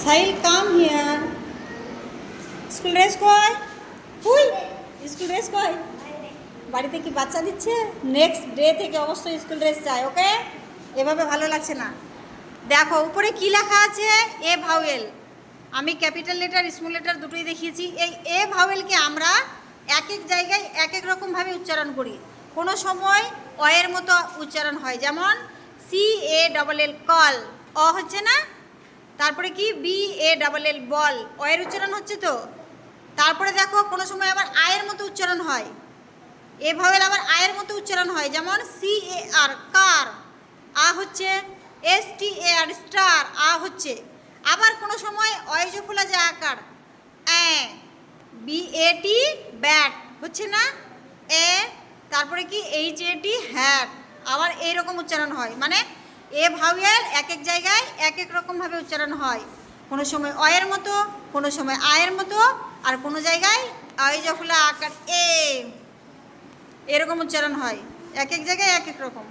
Sahil come here. School dress কই? হুই, school dress কই? বাড়িতে কি বাচ্চা দিচ্ছে? নেক্সট ডে থেকে অবশ্যই স্কুল ড্রেস চাই, ওকে? এভাবে ভালো লাগছে না। দেখো উপরে কি লেখা আছে, এ ভাওয়েল। আমি ক্যাপিটাল লেটার স্মল লেটার দুটোই দেখিয়েছি। এই এ ভাওয়েলকে আমরা এক এক জায়গায় এক এক রকমভাবে উচ্চারণ করি। কোনো সময় অয়ের মতো উচ্চারণ হয়, যেমন C A double L call, অ হচ্ছে না? তারপরে কি বি এ ডবল এল বল, অয়ের উচ্চারণ হচ্ছে তো। তারপরে দেখো কোনো সময় আবার আয়ের মতো উচ্চারণ হয়, এ ভাওয়েল আবার আয়ের মতো উচ্চারণ হয়, যেমন সি এ আর কার, আ হচ্ছে। এস টি এ আর স্টার, আ হচ্ছে। আবার কোনো সময় অয়েজ ফোলা যায় আকার, বি এ টি ব্যাট হচ্ছে না, এ। তারপরে কি এইচ এ টি হ্যাট, আবার এইরকম উচ্চারণ হয়। মানে এ ভাওয়েল এক এক জায়গায় এক এক রকমভাবে উচ্চারণ হয়। কোনো সময় অয়ের মতো, কোনো সময় আয়ের মতো, আর কোনো জায়গায় অয়েজ ফোলা আকার এ, এরকম উচ্চারণ হয়। এক এক জায়গায় এক এক রকম।